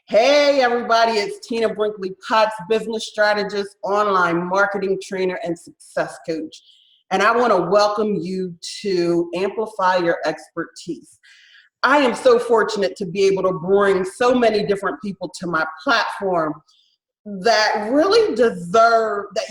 Hey everybody, it's Tina Brinkley Potts, business strategist, online marketing trainer, and success coach. And I want to welcome you to Amplify Your Expertise. I am so fortunate to be able to bring so many different people to my platform that really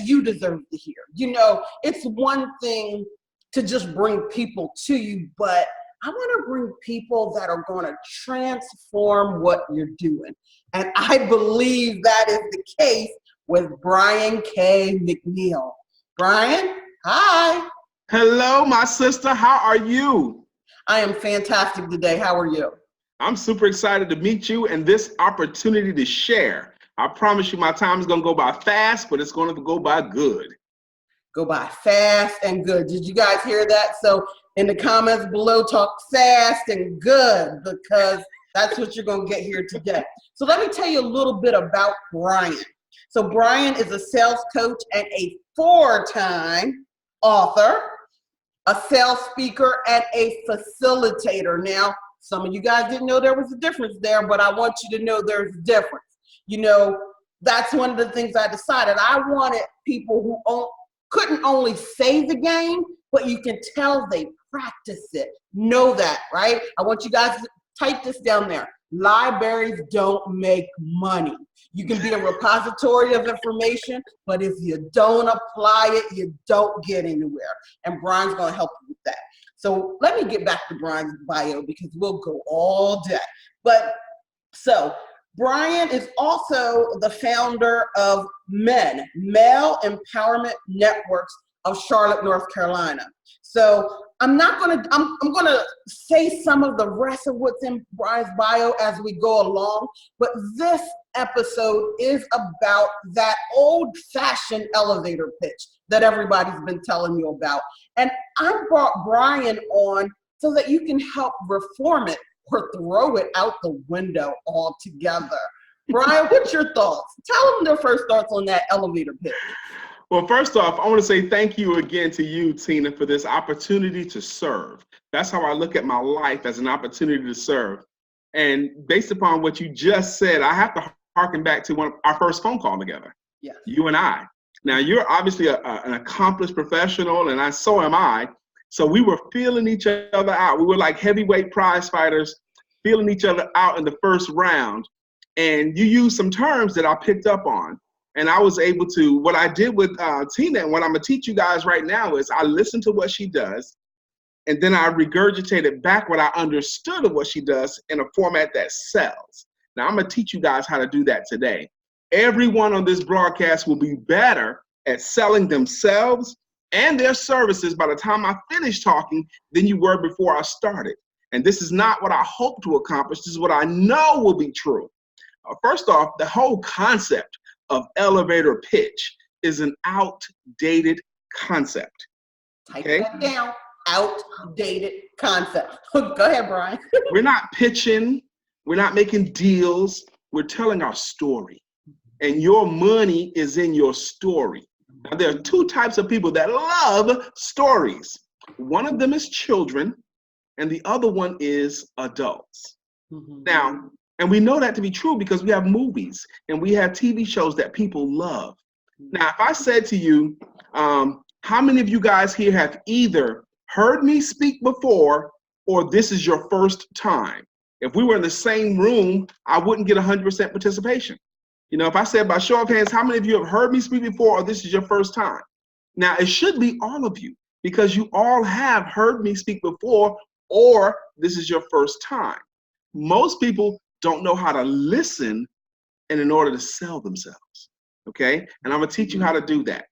you deserve to hear. You know, it's one thing to just bring people to you, but I want to bring people that are going to transform what you're doing. And I believe that is the case with Brian K. McNeill. Brian, hi. Hello, my sister. How are you? I am fantastic today. How are you? I'm super excited to meet you and this opportunity to share. I promise you my time is going to go by fast, but it's going to go by good. Go by fast and good. Did you guys hear that? So in the comments below, talk fast and good, because that's what you're going to get here today. So let me tell you a little bit about Brian. So Brian is a sales coach and a 4-time author, a sales speaker, and a facilitator. Now, some of you guys didn't know there was a difference there, but I want you to know there's a difference. You know, that's one of the things I decided. I wanted people who couldn't only say the game, but you can tell they practice it. Know that, right? I want you guys to type this down there. Libraries don't make money. You can be a repository of information, but if you don't apply it, you don't get anywhere. And Brian's going to help you with that. So let me get back to Brian's bio because we'll go all day. Brian is also the founder of Male Empowerment Networks of Charlotte, North Carolina. So I'm going to say some of the rest of what's in Brian's bio as we go along, but this episode is about that old-fashioned elevator pitch that everybody's been telling you about. And I brought Brian on so that you can help reform it or throw it out the window altogether. Brian, what's your thoughts? Tell them their first thoughts on that elevator pitch. Well, first off, I want to say thank you again to you, Tina, for this opportunity to serve. That's how I look at my life, as an opportunity to serve. And based upon what you just said, I have to harken back to our first phone call together. Yes. You and I. Now, you're obviously an accomplished professional, and so am I. So we were feeling each other out. We were like heavyweight prize fighters, feeling each other out in the first round. And you used some terms that I picked up on. And I was able to, what I did with Tina, and what I'm going to teach you guys right now is I listened to what she does, and then I regurgitated back what I understood of what she does in a format that sells. Now, I'm going to teach you guys how to do that today. Everyone on this broadcast will be better at selling themselves and their services by the time I finish talking than you were before I started. And this is not what I hope to accomplish. This is what I know will be true. First off, the whole concept of elevator pitch is an outdated concept. Okay? Type that down. Outdated concept. Go ahead, Brian. We're not pitching. We're not making deals. We're telling our story. And your money is in your story. Now, there are two types of people that love stories. One of them is children, and the other one is adults. Mm-hmm. Now, and we know that to be true because we have movies and we have TV shows that people love. Now, if I said to you, how many of you guys here have either heard me speak before or this is your first time? If we were in the same room, I wouldn't get 100% participation. You know, if I said by show of hands, how many of you have heard me speak before or this is your first time? Now, it should be all of you because you all have heard me speak before or this is your first time. Most people don't know how to listen and in order to sell themselves, okay? And I'm gonna teach you how to do that.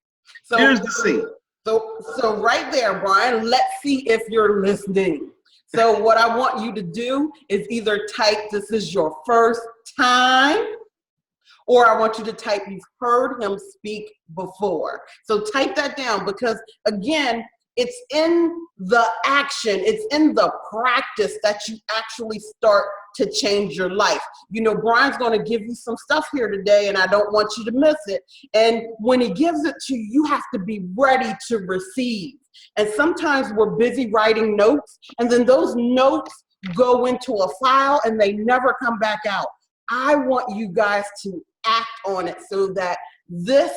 So here's the scene. So right there, Brian, let's see if you're listening. So what I want you to do is either type, this is your first time, or I want you to type, you've heard him speak before. So type that down because again, it's in the action, it's in the practice that you actually start to change your life. You know, Brian's going to give you some stuff here today, and I don't want you to miss it. And when he gives it to you, you have to be ready to receive. And sometimes we're busy writing notes, and then those notes go into a file and they never come back out. I want you guys to act on it so that this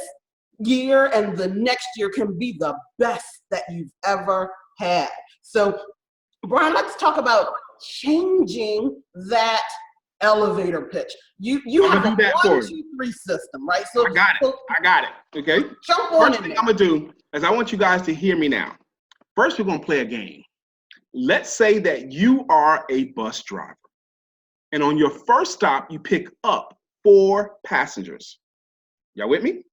year and the next year can be the best that you've ever had. So, Brian, let's talk about changing that elevator pitch. You have a 1, 2, 3 system, right? So I got it. Okay. Jump on First in thing there. I'm gonna do is I want you guys to hear me now. First, we're gonna play a game. Let's say that you are a bus driver, and on your first stop, you pick up 4 passengers. Y'all with me?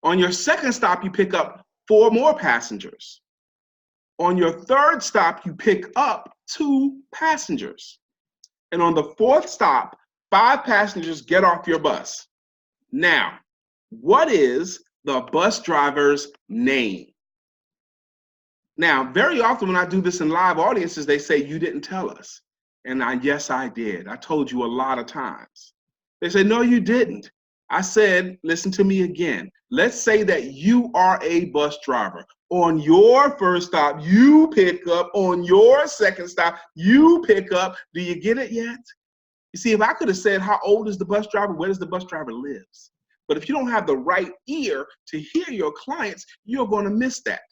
On your second stop, you pick up 4 more passengers. On your third stop, you pick up 2 passengers. And on the 4th stop, 5 passengers get off your bus. Now, what is the bus driver's name? Now, very often when I do this in live audiences, they say, you didn't tell us. And yes, I did. I told you a lot of times. They say, no, you didn't. I said, listen to me again. Let's say that you are a bus driver. On your first stop, you pick up. On your second stop, you pick up. Do you get it yet? You see, if I could have said, how old is the bus driver? Where does the bus driver live? But if you don't have the right ear to hear your clients, you're going to miss that.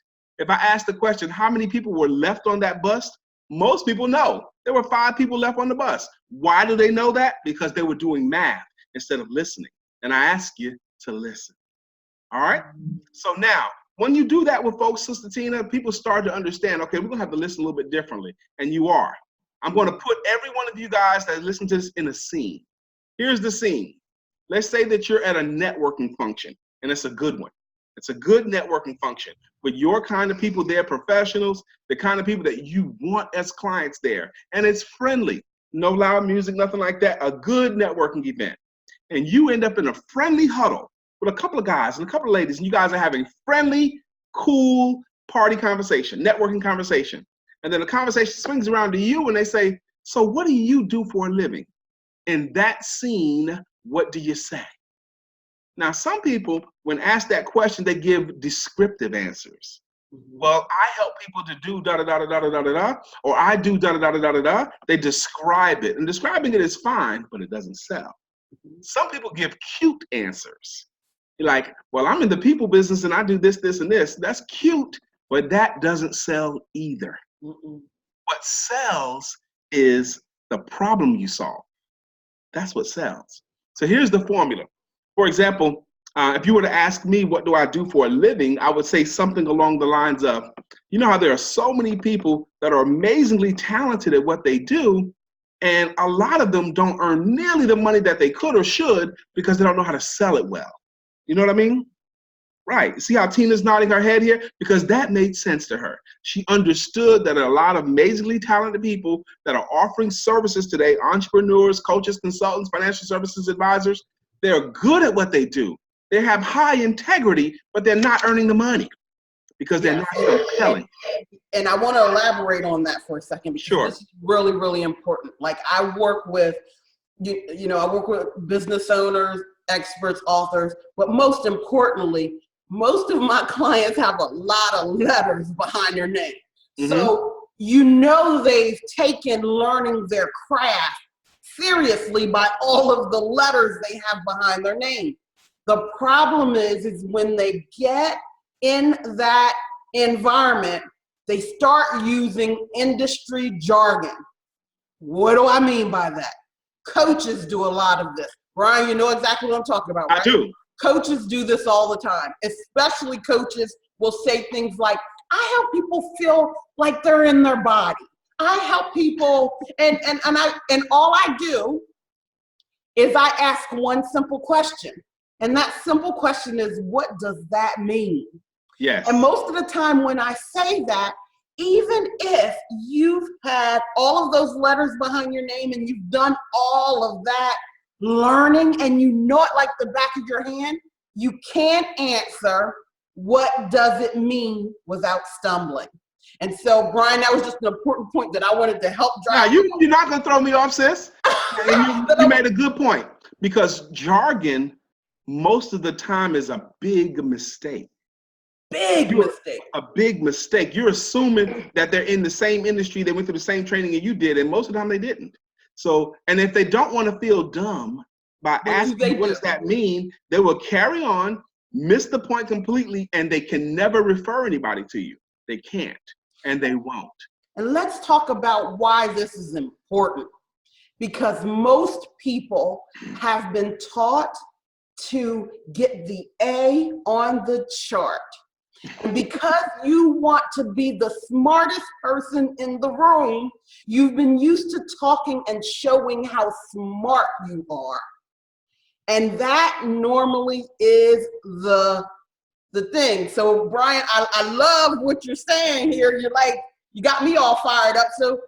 If I ask the question, how many people were left on that bus? Most people know. There were 5 people left on the bus. Why do they know that? Because they were doing math instead of listening. And I ask you to listen. All right? So now, when you do that with folks, Sister Tina, people start to understand, okay, we're going to have to listen a little bit differently. And you are. I'm going to put every one of you guys that listen to this in a scene. Here's the scene. Let's say that you're at a networking function, and it's a good one. It's a good networking function with your kind of people there, professionals, the kind of people that you want as clients there. And it's friendly. No loud music, nothing like that. A good networking event. And you end up in a friendly huddle with a couple of guys and a couple of ladies, and you guys are having friendly, cool party conversation, networking conversation. And then the conversation swings around to you and they say, so what do you do for a living? In that scene, what do you say? Now, some people, when asked that question, they give descriptive answers. Well, I help people to do da-da-da-da-da-da-da-da, or I do da-da-da-da-da-da-da. They describe it. And describing it is fine, but it doesn't sell. Some people give cute answers. Like, well, I'm in the people business and I do this, this, and this. That's cute, but that doesn't sell either. What sells is the problem you solve. That's what sells. So here's the formula. For example, if you were to ask me, what do I do for a living? I would say something along the lines of, you know how there are so many people that are amazingly talented at what they do, and a lot of them don't earn nearly the money that they could or should because they don't know how to sell it well. You know what I mean? Right. See how Tina's nodding her head here? Because that made sense to her. She understood that a lot of amazingly talented people that are offering services today, entrepreneurs, coaches, consultants, financial services advisors, they're good at what they do. They have high integrity, but they're not earning the money because they're not selling. And I want to elaborate on that for a second because this is really, really important. Like I work with, I work with business owners, experts, authors, but most importantly, most of my clients have a lot of letters behind their name. So, they've taken learning their craft seriously by all of the letters they have behind their name. The problem is when they get in that environment, they start using industry jargon. What do I mean by that? Coaches do a lot of this. Brian, you know exactly what I'm talking about, right? I do. Coaches do this all the time. Especially coaches will say things like, I help people feel like they're in their body. I help people, and all I do is I ask one simple question. And that simple question is, what does that mean? Yes. And most of the time when I say that, even if you've had all of those letters behind your name and you've done all of that learning and you know it like the back of your hand, you can't answer what does it mean without stumbling. And so, Brian, that was just an important point that I wanted to help drive. Now, you're not going to throw me off, sis. You made a good point because jargon most of the time is a big mistake. A big mistake. You're assuming that they're in the same industry, they went through the same training and you did, and most of the time they didn't. So, and if they don't want to feel dumb, by What do asking, they what do? does that mean? They will carry on, miss the point completely, and they can never refer anybody to you. They can't, and they won't. And let's talk about why this is important. Because most people have been taught to get the A on the chart. And because you want to be the smartest person in the room, you've been used to talking and showing how smart you are. And that normally is the thing. So Brian, I love what you're saying here. You're like, you got me all fired up. So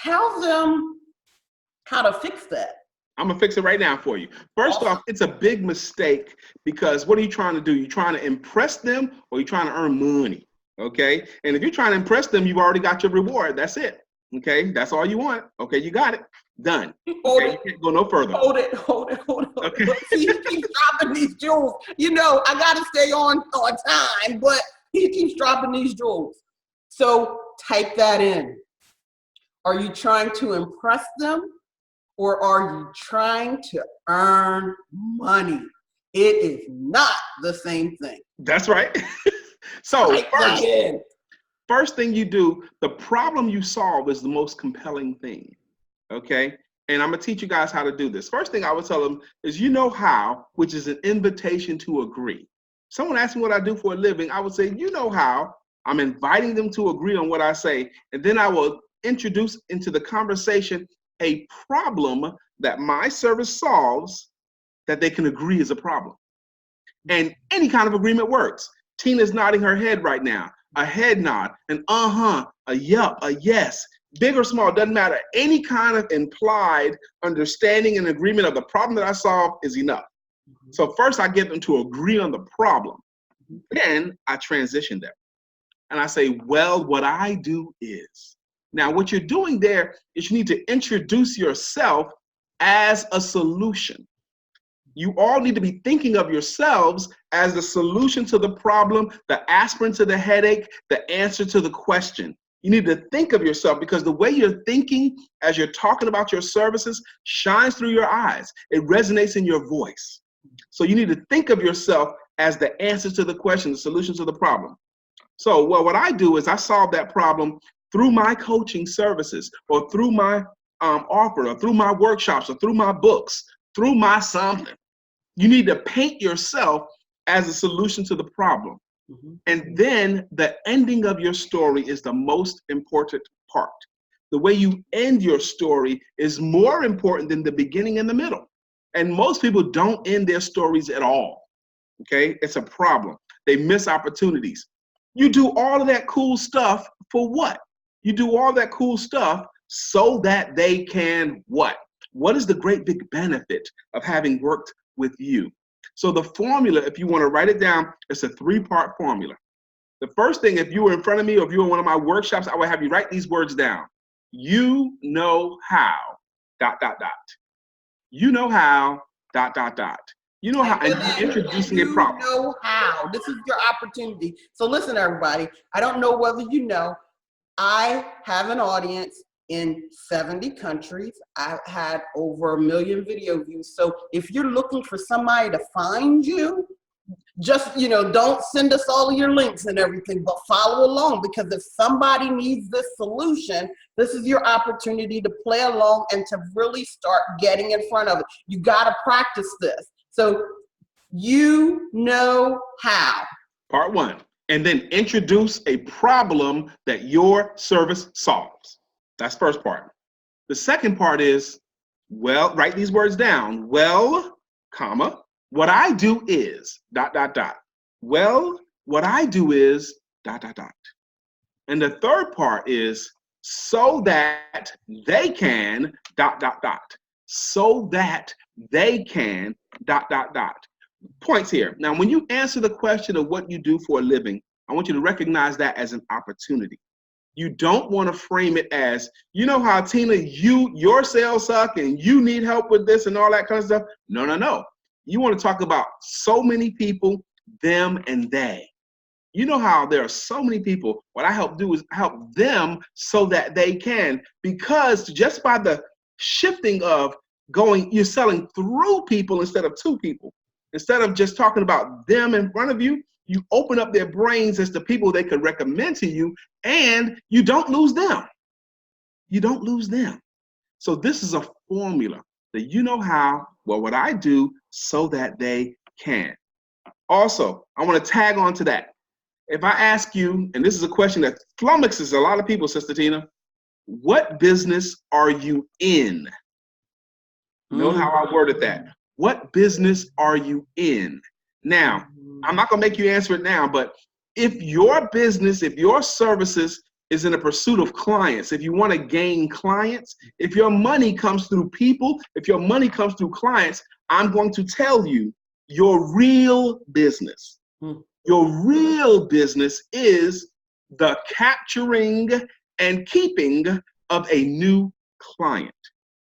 tell them how to fix that. I'm gonna fix it right now for you. First off, it's a big mistake because what are you trying to do? You're trying to impress them or you're trying to earn money, okay? And if you're trying to impress them, you've already got your reward. That's it, okay? That's all you want. Okay, you got it. Done. Hold Okay, it. you can't go no further. Hold it. Okay. See, he keeps dropping these jewels. You know, I got to stay on time, but he keeps dropping these jewels. So type that in. Are you trying to impress them? Or are you trying to earn money? It is not the same thing. That's right. So first thing you do, the problem you solve is the most compelling thing, okay? And I'm gonna teach you guys how to do this. First thing I would tell them is, you know how, which is an invitation to agree. Someone asks me what I do for a living, I would say, you know how. I'm inviting them to agree on what I say, and then I will introduce into the conversation a problem that my service solves that they can agree is a problem. And any kind of agreement works. Tina's nodding her head right now. A head nod, an uh-huh, a yup, a yes. Big or small, doesn't matter. Any kind of implied understanding and agreement of the problem that I solve is enough. So first I get them to agree on the problem. Then I transition them. And I say, well, what I do is. Now, what you're doing there is you need to introduce yourself as a solution. You all need to be thinking of yourselves as the solution to the problem, the aspirin to the headache, the answer to the question. You need to think of yourself because the way you're thinking as you're talking about your services shines through your eyes. It resonates in your voice. So you need to think of yourself as the answer to the question, the solution to the problem. So, well, what I do is I solve that problem through my coaching services or through my offer or through my workshops or through my books, through my something. You need to paint yourself as a solution to the problem. And then the ending of your story is the most important part. The way you end your story is more important than the beginning and the middle. And most people don't end their stories at all. Okay, it's a problem. They miss opportunities. You do all of that cool stuff for what? You do all that cool stuff so that they can what? What is the great big benefit of having worked with you? So the formula, if you want to write it down, it's a 3-part formula. The first thing, if you were in front of me or if you were in one of my workshops, I would have you write these words down. You know how, ... You know how, ... You know how, and you're introducing a problem. You know how. This is your opportunity. So listen, everybody. I don't know whether you know, I have an audience in 70 countries. I've had over 1 million video views. So if you're looking for somebody to find you, just, don't send us all of your links and everything, but follow along, because if somebody needs this solution, this is your opportunity to play along and to really start getting in front of it. You got to practice this. So you know how. Part 1. And then introduce a problem that your service solves. That's first part. The second part is, well, write these words down. Well, comma, what I do is ... Well, what I do is ... And the third part is, so that they can ... So that they can ... Points here. Now, when you answer the question of what you do for a living, I want you to recognize that as an opportunity. You don't want to frame it as, you know how, Tina, your sales suck and you need help with this and all that kind of stuff. No. You want to talk about so many people, them and they. You know how there are so many people. What I help do is help them so that they can, because just by the shifting of you're selling through people instead of to people. Instead of just talking about them in front of you, you open up their brains as the people they could recommend to you, and you don't lose them. You don't lose them. So this is a formula that you know how, well, what I do so that they can. Also, I want to tag on to that. If I ask you, and this is a question that flummoxes a lot of people, Sister Tina, what business are you in? Note how I worded that. What business are you in? Now, I'm not going to make you answer it now, but if your business, if your services is in a pursuit of clients, if you want to gain clients, if your money comes through people, if your money comes through clients, I'm going to tell you your real business. Your real business is the capturing and keeping of a new client.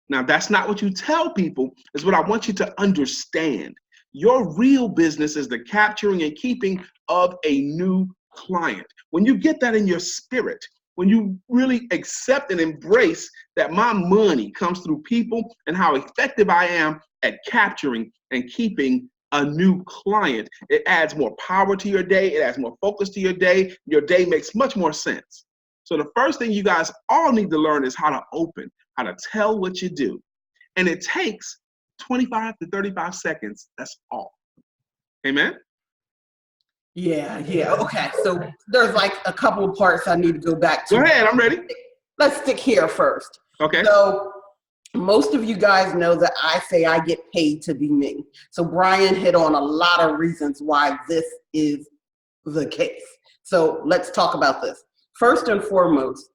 Now, that's not what you tell people. It's what I want you to understand. Your real business is the capturing and keeping of a new client. When you get that in your spirit, when you really accept and embrace that my money comes through people and how effective I am at capturing and keeping a new client, it adds more power to your day. It adds more focus to your day. Your day makes much more sense. So the first thing you guys all need to learn is how to open, how to tell what you do. And it takes 25 to 35 seconds. That's all. Amen? Yeah. Okay. So there's like a couple of parts I need to go back to. Go ahead. I'm ready. Let's stick here first. Okay. So most of you guys know that I say I get paid to be me. So Brian hit on a lot of reasons why this is the case. So let's talk about this. First and foremost,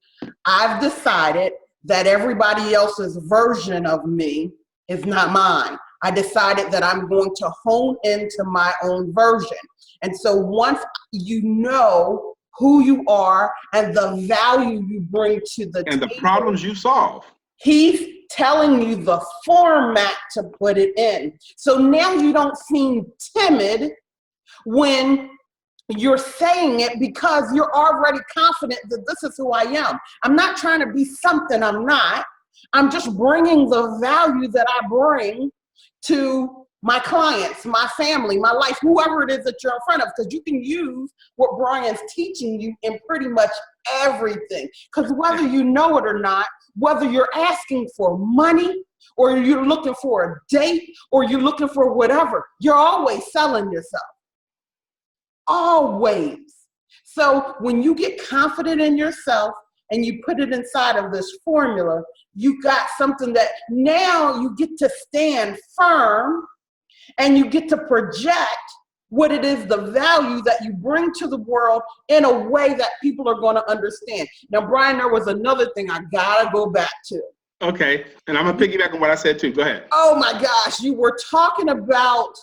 I've decided that everybody else's version of me is not mine. I decided that I'm going to hone into my own version. And so once you know who you are and the value you bring to the and table, the problems you solve, he's telling you the format to put it in. So now you don't seem timid when you're saying it because you're already confident that this is who I am. I'm not trying to be something I'm not. I'm just bringing the value that I bring to my clients, my family, my life, whoever it is that you're in front of, because you can use what Brian's teaching you in pretty much everything. Because whether you know it or not, whether you're asking for money or you're looking for a date or you're looking for whatever, you're always selling yourself. Always. So when you get confident in yourself and you put it inside of this formula, you got something that now you get to stand firm and you get to project what it is, the value that you bring to the world in a way that people are going to understand. Now, Brian, there was another thing I gotta go back to. Okay, and I'm gonna piggyback on what I said too. Go ahead. Oh my gosh, you were talking about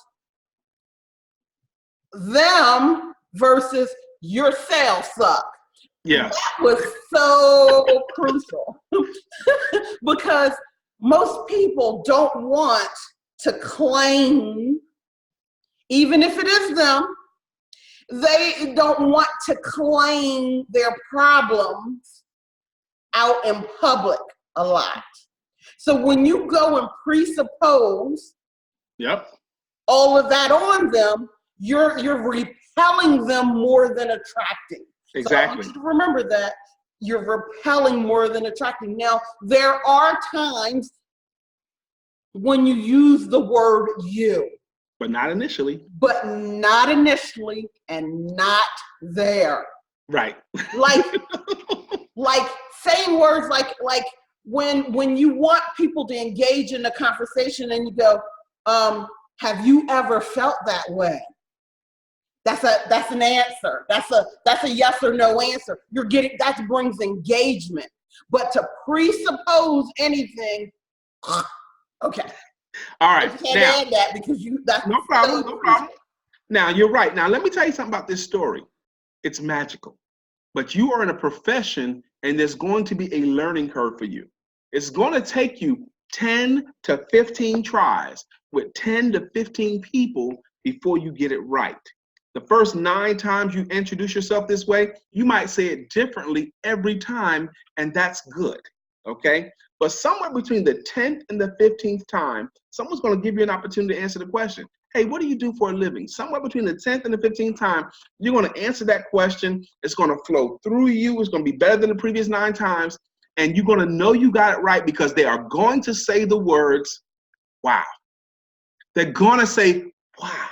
them versus your sales suck. Yeah. That was so crucial because most people don't want to claim, even if it is them, they don't want to claim their problems out in public a lot. So when you go and presuppose all of that on them, you're repelling them more than attracting. Exactly. So I want you to remember that you're repelling more than attracting. Now, there are times when you use the word you. But not initially. But not initially and not there. Right. Like saying words like when you want people to engage in a conversation and you go, have you ever felt that way? That's an answer. That's a yes or no answer. That brings engagement. But to presuppose anything, okay. All right. You can't add that because that's no problem. Now you're right. Now let me tell you something about this story. It's magical. But you are in a profession and there's going to be a learning curve for you. It's going to take you 10 to 15 tries with 10 to 15 people before you get it right. The first 9 times you introduce yourself this way, you might say it differently every time, and that's good, okay? But somewhere between the 10th and the 15th time, someone's going to give you an opportunity to answer the question. Hey, what do you do for a living? Somewhere between the 10th and the 15th time, you're going to answer that question. It's going to flow through you. It's going to be better than the previous 9 times. And you're going to know you got it right because they are going to say the words, wow. They're going to say, wow,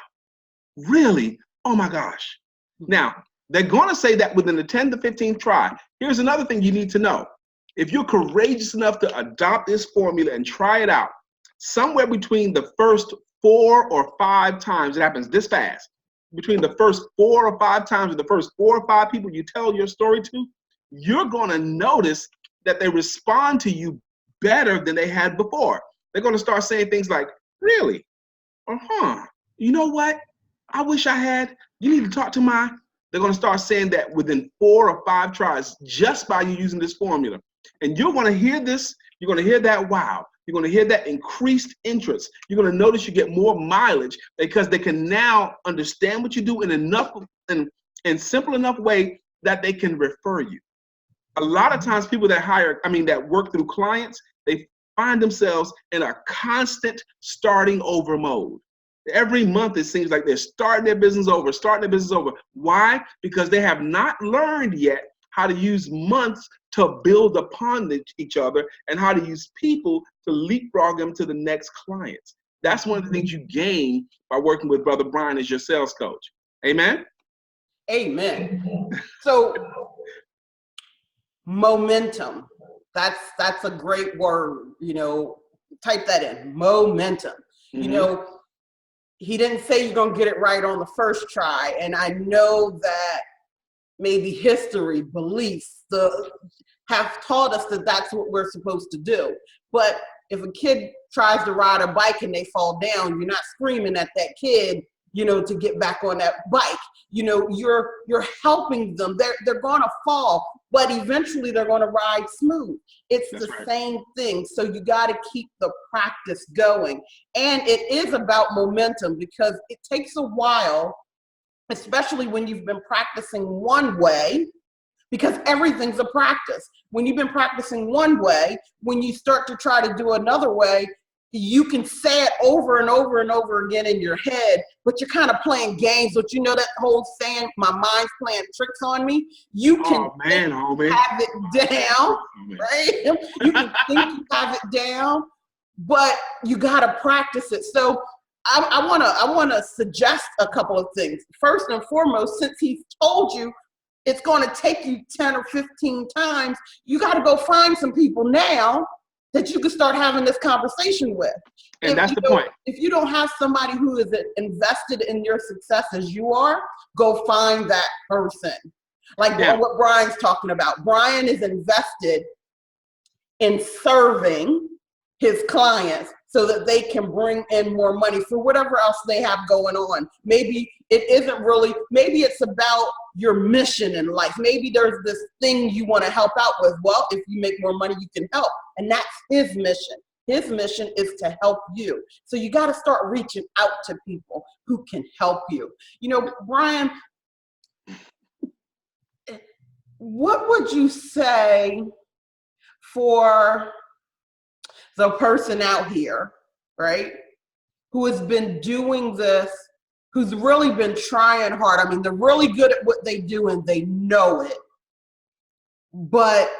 really? Oh my gosh. Now, they're going to say that within the 10th to 15th try. Here's another thing you need to know. If you're courageous enough to adopt this formula and try it out, somewhere between the first 4 or 5 times, it happens this fast, between the first 4 or 5 times, or the first 4 or 5 people you tell your story to, you're going to notice that they respond to you better than they had before. They're going to start saying things like, really? You know what? I wish I had. You need to talk to my. They're going to start saying that within 4 or 5 tries just by you using this formula. And you're going to hear this. You're going to hear that wow. You're going to hear that increased interest. You're going to notice you get more mileage because they can now understand what you do in simple enough way that they can refer you. A lot of times people that work through clients, they find themselves in a constant starting over mode. Every month it seems like they're starting their business over. Why? Because they have not learned yet how to use months to build upon each other and how to use people to leapfrog them to the next clients. That's one of the things you gain by working with Brother Brian as your sales coach. Amen? Amen. So momentum, that's a great word, type that in, momentum. Mm-hmm. He didn't say you're going to get it right on the first try. And I know that maybe history, beliefs have taught us that that's what we're supposed to do. But if a kid tries to ride a bike and they fall down, you're not screaming at that kid, to get back on that bike. You're helping them. They're going to fall, but eventually they're going to ride smooth. It's That's the right. Same thing. So you got to keep the practice going. And it is about momentum because it takes a while, especially when you've been practicing one way, because everything's a practice. When you've been practicing one way, when you start to try to do another way, you can say it over and over and over again in your head, but you're kind of playing games. But that whole saying, my mind's playing tricks on me. You can have it down, right? You can think you have it down, but you got to practice it. So I want to suggest a couple of things. First and foremost, since he's told you it's going to take you 10 or 15 times, you got to go find some people now that you can start having this conversation with. And that's the point. If you don't have somebody who is invested in your success as you are, go find that person. Like what Brian's talking about. Brian is invested in serving his clients so that they can bring in more money for whatever else they have going on. Maybe it's about your mission in life. Maybe there's this thing you want to help out with. Well, if you make more money, you can help. And that's his mission. His mission is to help you. So you got to start reaching out to people who can help you. Brian, what would you say for the person out here, right, who has been doing this, who's really been trying hard? I mean, they're really good at what they do and they know it, but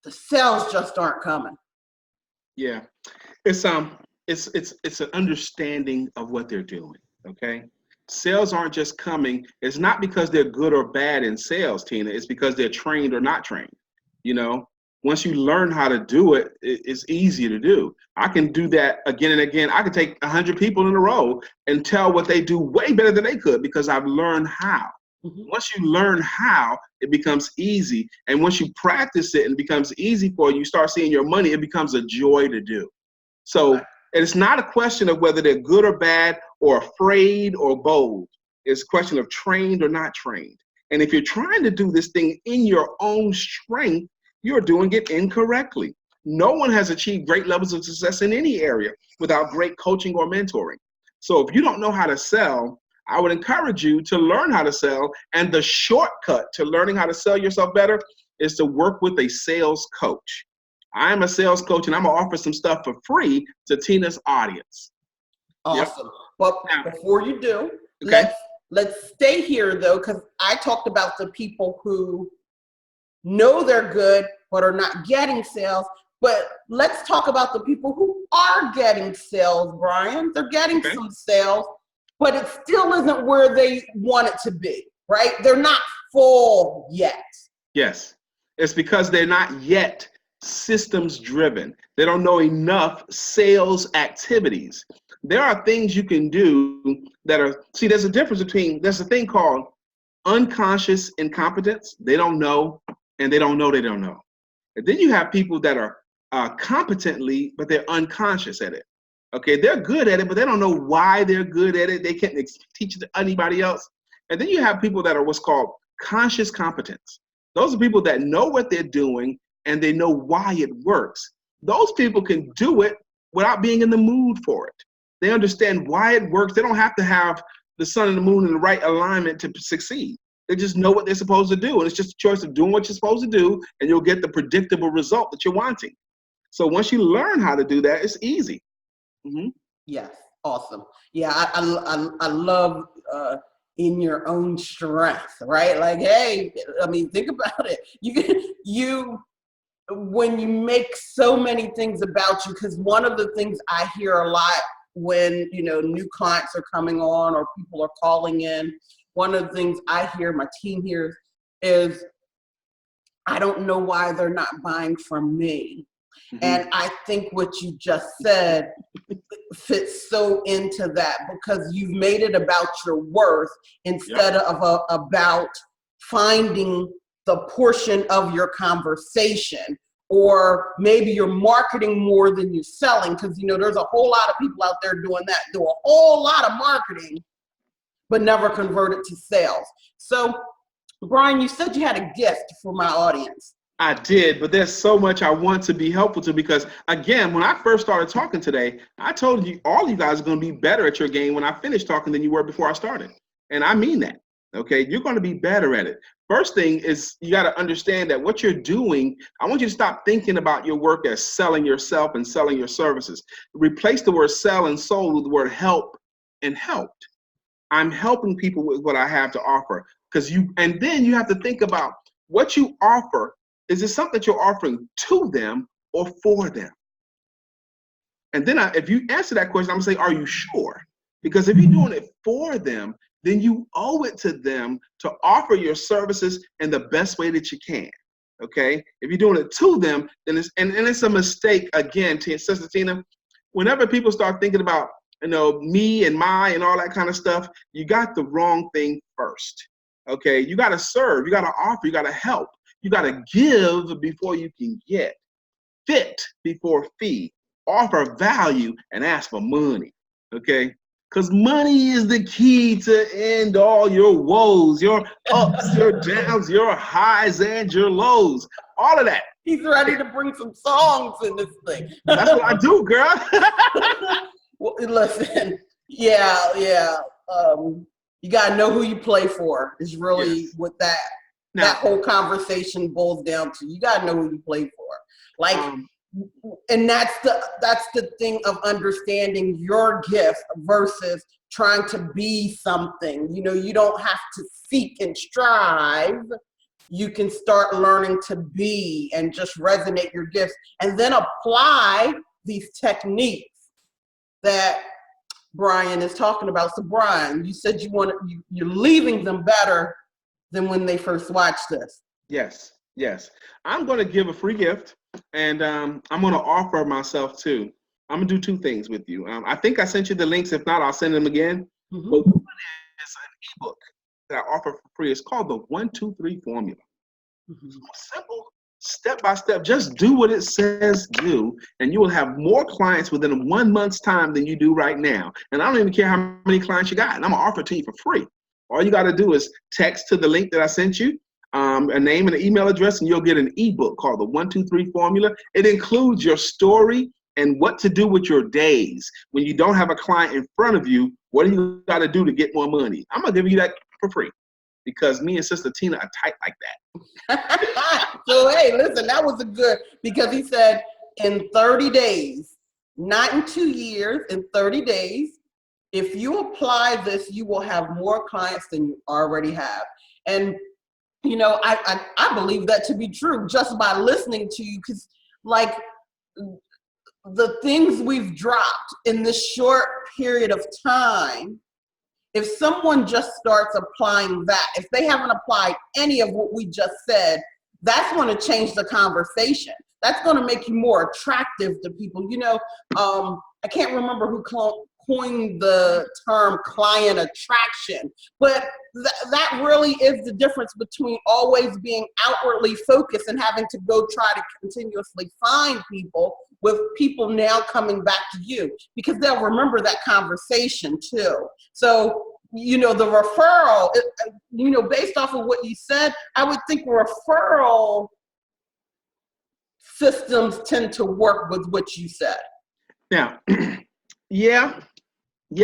the sales just aren't coming. Yeah, it's an understanding of what they're doing. Okay, sales aren't just coming. It's not because they're good or bad in sales, Tina. It's because they're trained or not trained. Once you learn how to do it, it's easy to do. I can do that again and again. I can take 100 people in a row and tell what they do way better than they could because I've learned how. Mm-hmm. Once you learn how, it becomes easy. And once you practice it and it becomes easy for you, you start seeing your money, it becomes a joy to do. So it's not a question of whether they're good or bad or afraid or bold. It's a question of trained or not trained. And if you're trying to do this thing in your own strength, you're doing it incorrectly. No one has achieved great levels of success in any area without great coaching or mentoring. So if you don't know how to sell, I would encourage you to learn how to sell. And the shortcut to learning how to sell yourself better is to work with a sales coach. I'm a sales coach, and I'm going to offer some stuff for free to Tina's audience. Awesome. Yep. But Now, before you do, okay. let's stay here though, because I talked about the people who know they're good but are not getting sales. But let's talk about the people who are getting sales, Brian. They're getting some sales, but it still isn't where they want it to be, right? They're not full yet. Yes. It's because they're not yet systems driven. They don't know enough sales activities. There are things you can do that are, see, there's a difference between, there's a thing called unconscious incompetence. They don't know, and they don't know they don't know. And then you have people that are competently, but they're unconscious at it. Okay, they're good at it, but they don't know why they're good at it. They can't teach it to anybody else. And then you have people that are what's called conscious competence. Those are people that know what they're doing and they know why it works. Those people can do it without being in the mood for it. They understand why it works. They don't have to have the sun and the moon in the right alignment to succeed. They just know what they're supposed to do. And it's just a choice of doing what you're supposed to do, and you'll get the predictable result that you're wanting. So once you learn how to do that, it's easy. Mm-hmm. Yes, awesome. Yeah, I love in your own strength, right? Like, hey, I mean, think about it. When you make so many things about you, because one of the things I hear a lot when, new clients are coming on or people are calling in, one of the things I hear, my team hears, is I don't know why they're not buying from me. Mm-hmm. And I think what you just said fits so into that, because you've made it about your worth instead of about finding the portion of your conversation, or maybe you're marketing more than you're selling, because there's a whole lot of people out there doing that, do a whole lot of marketing but never convert it to sales. So Brian, you said you had a gift for my audience. I did, but there's so much I want to be helpful to, because again, when I first started talking today, I told you all you guys are going to be better at your game when I finish talking than you were before I started. And I mean that. Okay, you're going to be better at it. First thing is you got to understand that what you're doing, I want you to stop thinking about your work as selling yourself and selling your services. Replace the word sell and sold with the word help and helped. I'm helping people with what I have to offer, and then you have to think about what you offer. Is it something that you're offering to them or for them? And then if you answer that question, I'm gonna say, are you sure? Because if you're doing it for them, then you owe it to them to offer your services in the best way that you can. Okay? If you're doing it to them, then it's a mistake again, Sister Tina. Whenever people start thinking about me and my and all that kind of stuff, you got the wrong thing first. Okay? You got to serve, you got to offer, you got to help. You got to give before you can get. Fit before feed. Offer value and ask for money. Okay? Because money is the key to end all your woes, your ups, your downs, your highs, and your lows. All of that. He's ready to bring some songs in this thing. That's what I do, girl. Well, listen, yeah. You got to know who you play for is really what that whole conversation boils down to. You got to know who you play for. And that's the thing of understanding your gift versus trying to be something. You don't have to seek and strive. You can start learning to be and just resonate your gifts, and then apply these techniques that Brian is talking about. So Brian, you said you're leaving them better than when they first watched this. Yes. I'm going to give a free gift, and I'm going to offer myself too. I'm going to do two things with you. I think I sent you the links. If not, I'll send them again. Mm-hmm. But one is an ebook that I offer for free. It's called the 1-2-3 Formula. Mm-hmm. Simple, step by step. Just do what it says do, and you will have more clients within 1 month's time than you do right now. And I don't even care how many clients you got. And I'm going to offer it to you for free. All you got to do is text to the link that I sent you, a name and an email address, and you'll get an ebook called the 1-2-3 Formula. It includes your story and what to do with your days. When you don't have a client in front of you, what do you got to do to get more money? I'm going to give you that for free. because me and Sister Tina are tight like that. So, hey, listen, that was a good, because he said in 30 days, not in 2 years, in 30 days, if you apply this, you will have more clients than you already have. And, you know, I believe that to be true just by listening to you, because like the things we've dropped in this short period of time, if someone just starts applying that, if they haven't applied any of what we just said, that's going to change the conversation. That's going to make you more attractive to people. You know, I can't remember who coined the term client attraction, but that really is the difference between always being outwardly focused and having to go try to continuously find people, with people now coming back to you, because they'll remember that conversation too. So, you know, the referral, you know, based off of what you said, I would think referral systems tend to work with what you said. Now,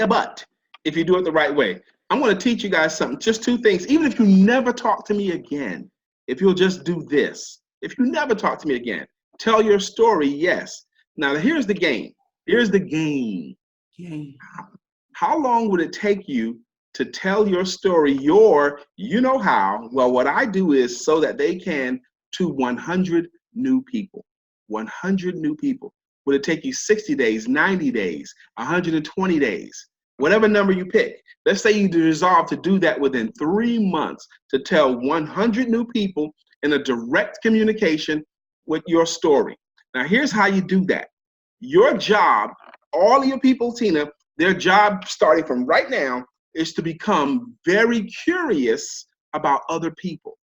but if you do it the right way, I'm going to teach you guys something, just 2 things. Even if you never talk to me again, if you'll just do this, if you never talk to me again, tell your story, yes. Now, here's the game. Here's the game. How long would it take you to tell your story, you know how? Well, what I do is so that they can, to 100 new people. 100 new people. Would it take you 60 days, 90 days, 120 days? Whatever number you pick. Let's say you resolve to do that within 3 months, to tell 100 new people in a direct communication with your story. Now, here's how you do that. Your job, all of your people, Tina, their job starting from right now is to become very curious about other people.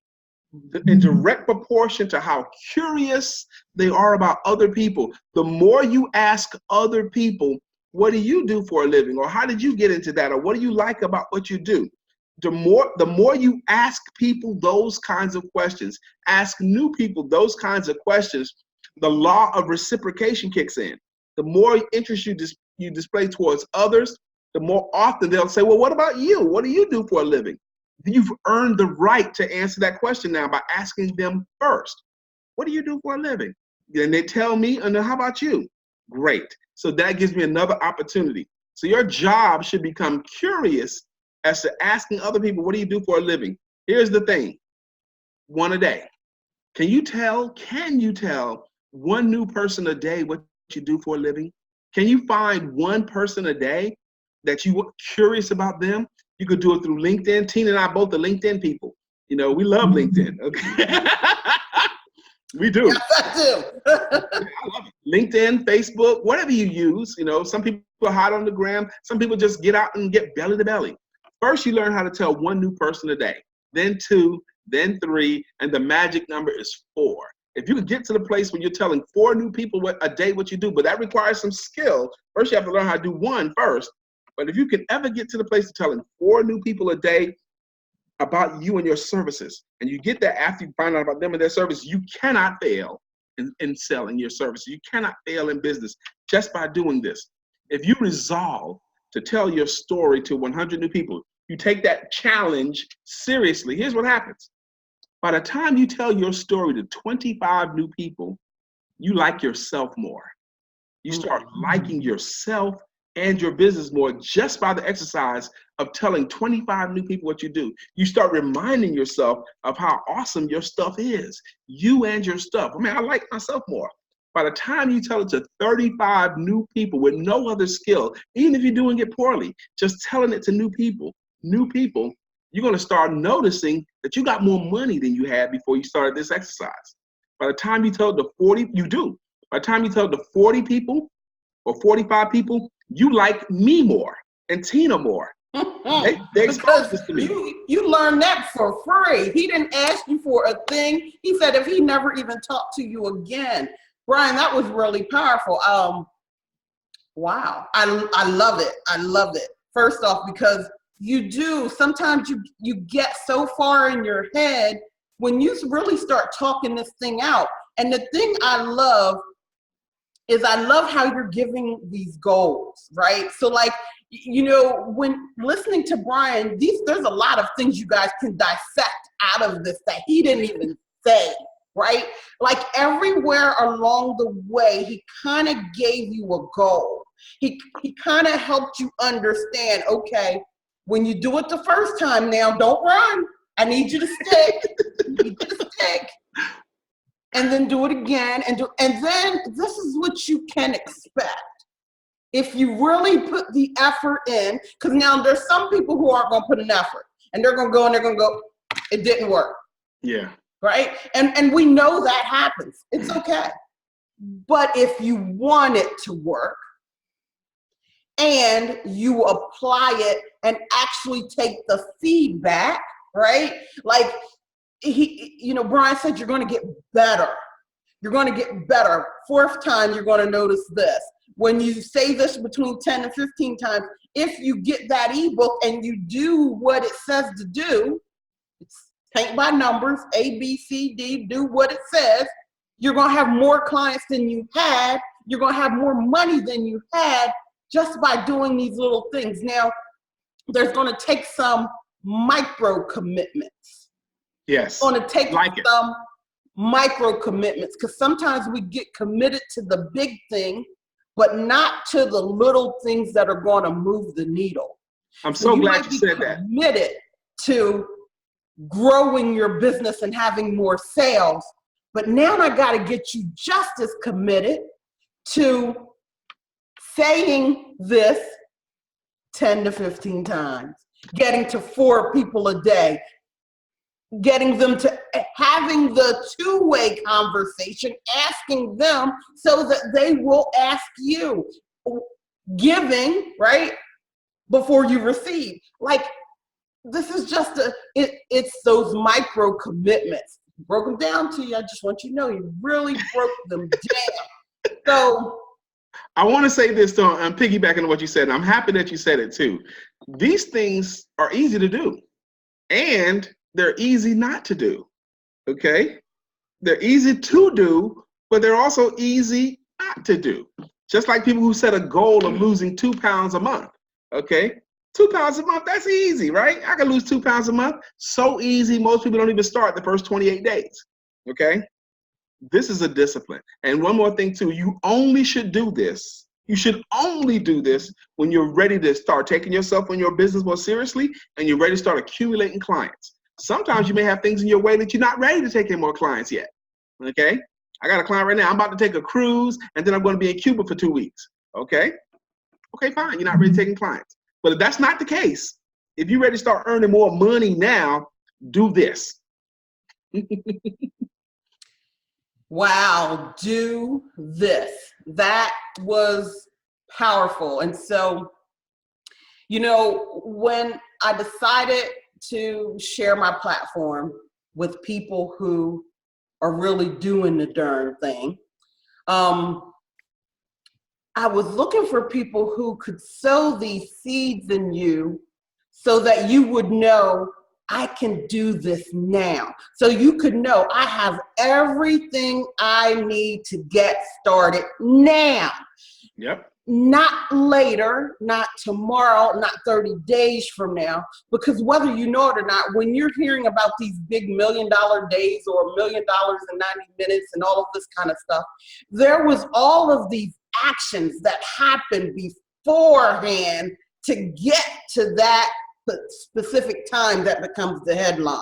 In direct proportion to how curious they are about other people, the more you ask other people, what do you do for a living? Or how did you get into that? Or what do you like about what you do? The more you ask people those kinds of questions, ask new people those kinds of questions, the law of reciprocation kicks in. The more interest you display towards others, the more often they'll say, well, what about you? What do you do for a living? You've earned the right to answer that question now by asking them first. What do you do for a living? Then they tell me, and then how about you? Great. So that gives me another opportunity. So your job should become curious as to asking other people, what do you do for a living? Here's the thing, 1 a day. Can you tell 1 new person a day what you do for a living? Can you find 1 person a day that you were curious about them? You could do it through LinkedIn. Tina and I both are LinkedIn people. You know, we love LinkedIn. Okay. We do. Yes, I do. I love it. LinkedIn, Facebook, whatever you use. You know, some people are hot on the gram. Some people just get out and get belly to belly. First, you learn how to tell 1 new person a day, then 2, then 3, and the magic number is 4. If you can get to the place where you're telling 4 new people a day what you do, but that requires some skill. First, you have to learn how to do 1 first. But if you can ever get to the place of telling 4 new people a day about you and your services, and you get that after you find out about them and their service, you cannot fail in selling your services. You cannot fail in business just by doing this. If you resolve to tell your story to 100 new people, you take that challenge seriously, here's what happens. By the time you tell your story to 25 new people, you like yourself more. You start liking yourself and your business more just by the exercise of telling 25 new people what you do. You start reminding yourself of how awesome your stuff is, you and your stuff. I mean, I like myself more. By the time you tell it to 35 new people with no other skill, even if you're doing it poorly, just telling it to new people, you're going to start noticing that you got more money than you had before you started this exercise. By the time you tell the 40, you do. By the time you tell the 40 people or 45 people, you like me more and Tina more. They exposed this to me. You learned that for free. He didn't ask you for a thing. He said if he never even talked to you again. Brian, that was really powerful. Wow. I love it. I love it. First off, because you do, sometimes you get so far in your head when you really start talking this thing out. And the thing I love is I love how you're giving these goals, right? So like you know, when listening to Brian, there's a lot of things you guys can dissect out of this that he didn't even say, right? Like everywhere along the way, he kind of gave you a goal. He kind of helped you understand, okay, when you do it the first time now, don't run. I need you to stick. I need you to stick. And then do it again. And then this is what you can expect. If you really put the effort in, because now there's some people who aren't going to put an effort. And they're going to go and they're going to go, it didn't work. Yeah. Right? And we know that happens. It's okay. But if you want it to work, and you apply it and actually take the feedback, right? Like Brian said, you're going to get better. You're going to get better. Fourth time, you're going to notice this. When you say this between 10 and 15 times, if you get that ebook and you do what it says to do, it's paint by numbers, A, B, C, D, do what it says, you're going to have more clients than you had. You're going to have more money than you had, just by doing these little things. Now, there's going to take some micro commitments. Yes. It's going to take some micro commitments, because sometimes we get committed to the big thing, but not to the little things that are going to move the needle. I'm so glad you said that. Committed to growing your business and having more sales, but now I got to get you just as committed to saying this 10 to 15 times, getting to 4 people a day, getting them to having the two-way conversation, asking them so that they will ask you, giving, right, before you receive. Like, this is just it's those micro commitments. Broke them down to you. I just want you to know you really broke them down. So, I want to say this, though. I'm piggybacking on what you said. And I'm happy that you said it, too. These things are easy to do, and they're easy not to do, okay? They're easy to do, but they're also easy not to do. Just like people who set a goal of losing 2 pounds a month, okay? 2 pounds a month, that's easy, right? I can lose 2 pounds a month. So easy, most people don't even start the first 28 days, okay? This is a discipline. And one more thing too, you only should do this. You should only do this when you're ready to start taking yourself and your business more seriously, and you're ready to start accumulating clients. Sometimes you may have things in your way that you're not ready to take in more clients yet, okay? I got a client right now, I'm about to take a cruise, and then I'm going to be in Cuba for 2 weeks, okay? Okay, fine, you're not ready to take in clients. But if that's not the case, if you're ready to start earning more money now, do this. Wow, do this. That was powerful. And so, when I decided to share my platform with people who are really doing the darn thing, I was looking for people who could sow these seeds in you so that you would know, I can do this now. So you could know I have everything I need to get started now. Yep. Not later, not tomorrow, not 30 days from now. Because whether you know it or not, when you're hearing about these big $1 million days or $1 million in 90 minutes and all of this kind of stuff, there was all of these actions that happened beforehand to get to that specific time that becomes the headline.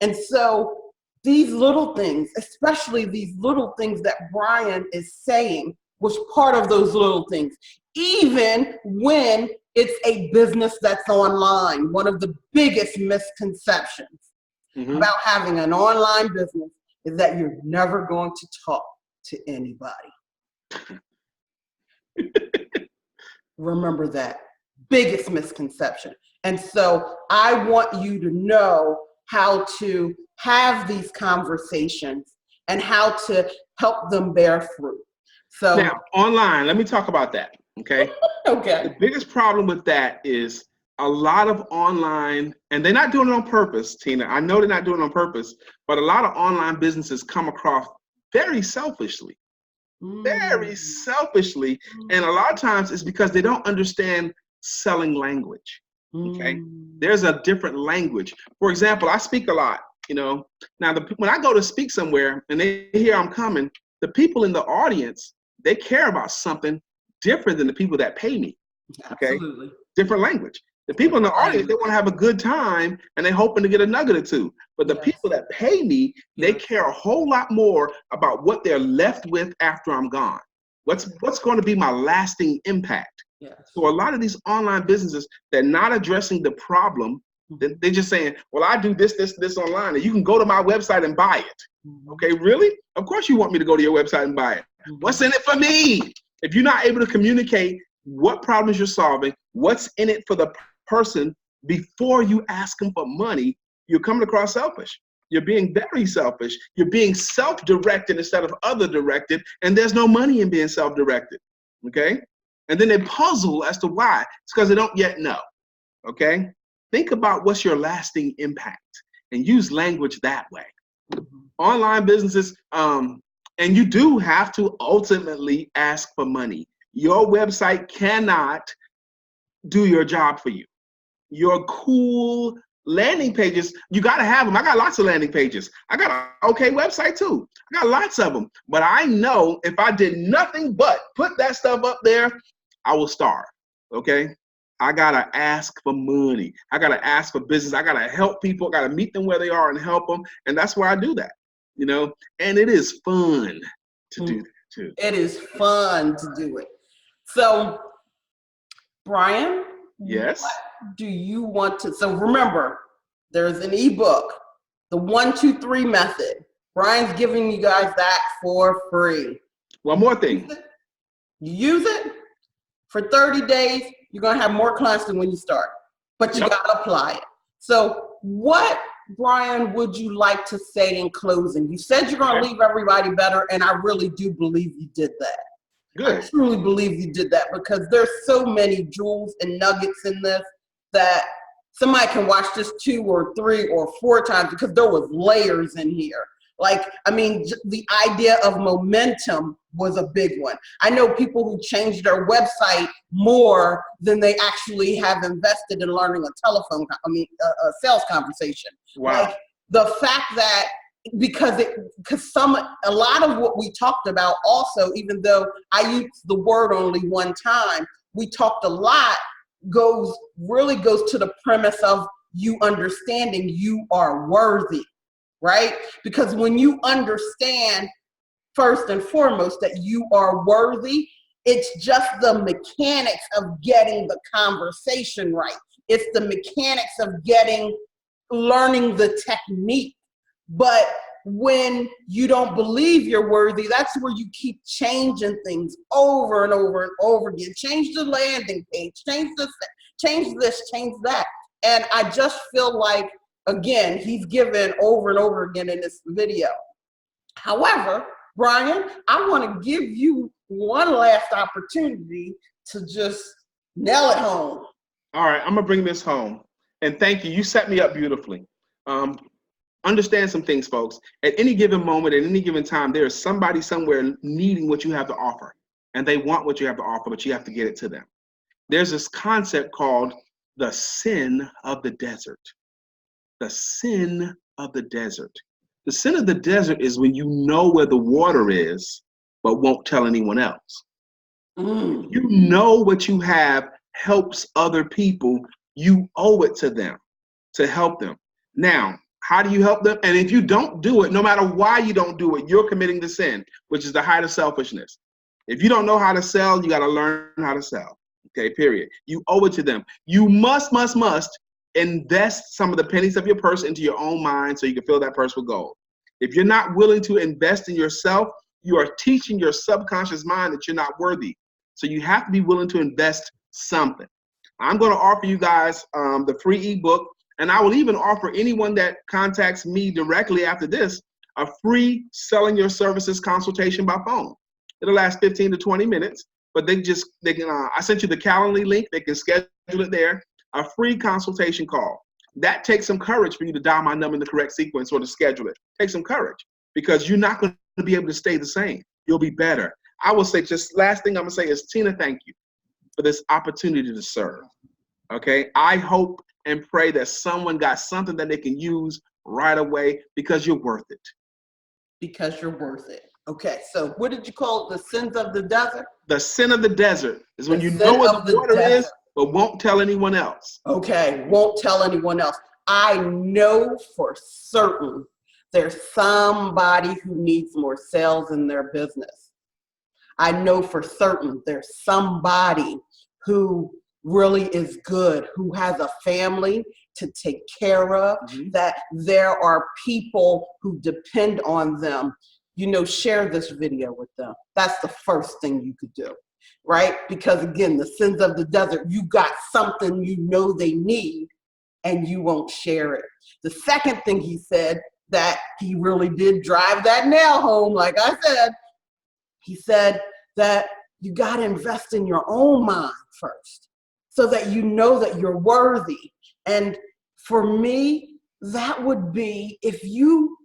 And so these little things, especially these little things that Brian is saying, was part of those little things. Even when it's a business that's online, one of the biggest misconceptions about having an online business is that you're never going to talk to anybody. Remember that. Biggest misconception. And so I want you to know how to have these conversations and how to help them bear fruit. So now, online, let me talk about that, okay? Okay. The biggest problem with that is a lot of online, and they're not doing it on purpose, Tina. I know they're not doing it on purpose, but a lot of online businesses come across very selfishly. Very selfishly. And a lot of times it's because they don't understand selling language. Okay, Mm. there's a different language. For example, I speak a lot. Now when I go to speak somewhere and they hear I'm coming, the people in the audience, they care about something different than the people that pay me. Okay, Absolutely. different language. The people in the audience, they want to have a good time and they're hoping to get a nugget or two. But the people that pay me, they care a whole lot more about what they're left with after I'm gone. What's going to be my lasting impact? Yes. So a lot of these online businesses, they're not addressing the problem. They're just saying, well, I do this online, and you can go to my website and buy it. Okay, really? Of course you want me to go to your website and buy it. What's in it for me? If you're not able to communicate what problems you're solving, what's in it for the person before you ask them for money, you're coming across selfish. You're being very selfish. You're being self-directed instead of other-directed, and there's no money in being self-directed, okay? And then they puzzle as to why. It's because they don't yet know, okay? Think about what's your lasting impact and use language that way. Online businesses, and you do have to ultimately ask for money. Your website cannot do your job for you. Your cool landing pages, you got to have them. I got lots of landing pages. I got an okay website too. I got lots of them. But I know if I did nothing but put that stuff up there, I will starve, okay? I got to ask for money. I got to ask for business. I got to help people. I got to meet them where they are and help them. And that's why I do that, and it is fun to do that too. It is fun to do it. So, Brian, yes, what do you want to? So remember, there's an ebook, the 1, 2, 3 method. Brian's giving you guys that for free. One more thing. You use it for 30 days. You're gonna have more clients than when you start, but you gotta apply it. So, what, Brian, would you like to say in closing? You said you're gonna leave everybody better, and I really do believe you did that. Good. I truly believe you did that because there's so many jewels and nuggets in this that somebody can watch this 2 or 3 or 4 times because there was layers in here. Like, I mean, the idea of momentum was a big one. I know people who changed their website more than they actually have invested in learning a sales conversation. Wow. Like the fact that because a lot of what we talked about also, even though I used the word only one time, we talked a lot really goes to the premise of you understanding you are worthy, right? Because when you understand first and foremost that you are worthy, it's just the mechanics of getting the conversation right. It's the mechanics of learning the technique. But when you don't believe you're worthy, that's where you keep changing things over and over and over again. Change the landing page, change this, change that. And I just feel like, again, he's given over and over again in this video. However, Brian, I want to give you one last opportunity to just nail it home. All right, I'm going to bring this home. And thank you. You set me up beautifully. Understand some things, folks. At any given moment, at any given time, there is somebody somewhere needing what you have to offer. And they want what you have to offer, but you have to get it to them. There's this concept called the sin of the desert. The sin of the desert. The sin of the desert is when you know where the water is, but won't tell anyone else. You know what you have helps other people. You owe it to them to help them. Now, how do you help them? And if you don't do it, no matter why you don't do it, you're committing the sin, which is the height of selfishness. If you don't know how to sell, you got to learn how to sell. Okay, period. You owe it to them. You must invest some of the pennies of your purse into your own mind so you can fill that purse with gold. If you're not willing to invest in yourself, you are teaching your subconscious mind that you're not worthy. So you have to be willing to invest something. I'm going to offer you guys the free ebook, and I will even offer anyone that contacts me directly after this a free selling your services consultation by phone. It'll last 15 to 20 minutes, but they can. I sent you the Calendly link. They can schedule it there. A free consultation call. That takes some courage for you to dial my number in the correct sequence or to schedule it. Takes some courage because you're not going to be able to stay the same. You'll be better. I will say, just last thing I'm going to say is, Tina, thank you. for this opportunity to serve. Okay, I hope and pray that someone got something that they can use right away because you're worth it. Because you're worth it. Okay, so what did you call it? The sins of the desert? The sin of the desert is when The you sin know what of the the water is, desert. but won't tell anyone else. Okay, won't tell anyone else. I know for certain there's somebody who needs more sales in their business. I know for certain there's somebody who really is good, who has a family to take care of, that there are people who depend on them. You know, share this video with them. That's the first thing you could do, right? Because again, the sins of the desert, you got something you know they need and you won't share it. The second thing he said that he really did drive that nail home, like I said, he said that you got to invest in your own mind first so that you know that you're worthy. And for me, that would be if you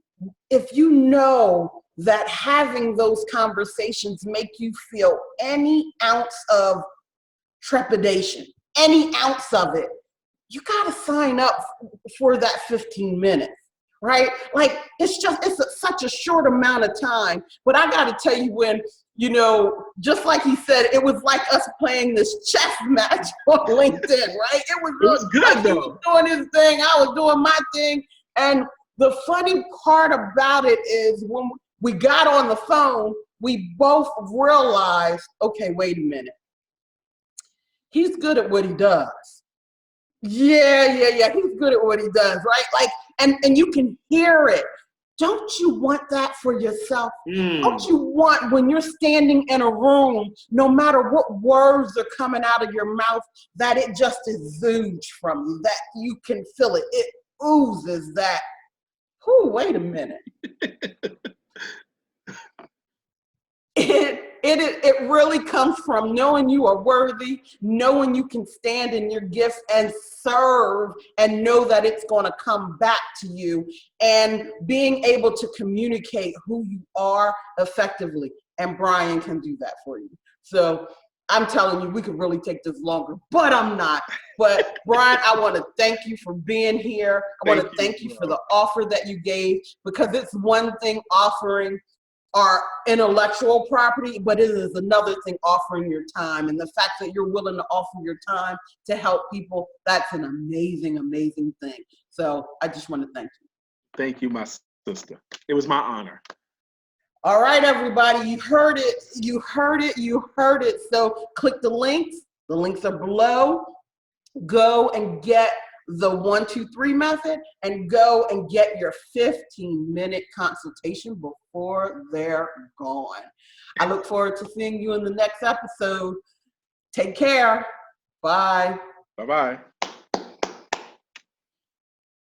know that having those conversations make you feel any ounce of trepidation, any ounce of it, you got to sign up for that 15 minutes. Right? Like it's such a short amount of time, but I got to tell you, when, you know, just like he said, it was like us playing this chess match on LinkedIn, right? It was good like though. He was doing his thing, I was doing my thing. And the funny part about it is when we got on the phone, we both realized, okay, wait a minute. He's good at what he does. Yeah. He's good at what he does, right? Like, and you can hear it. Don't you want that for yourself? Don't you want, when you're standing in a room, no matter what words are coming out of your mouth, that it just exudes from you, that you can feel it. It oozes that, wait a minute. It really comes from knowing you are worthy, knowing you can stand in your gifts and serve and know that it's going to come back to you, and being able to communicate who you are effectively. And Brian can do that for you. So I'm telling you, we could really take this longer, but I'm not. But Brian, I want to thank you for being here. I want to thank you for the offer that you gave, because it's one thing offering our intellectual property, but it is another thing offering your time. And the fact that you're willing to offer your time to help people, that's an amazing, amazing thing. So I just want to thank you. Thank you, my sister. It was my honor. All right, everybody, you heard it. So click the links. The links are below. Go and get the 1, 2, 3 method, and go and get your 15-minute consultation before they're gone. I look forward to seeing you in the next episode. Take care. Bye. Bye-bye.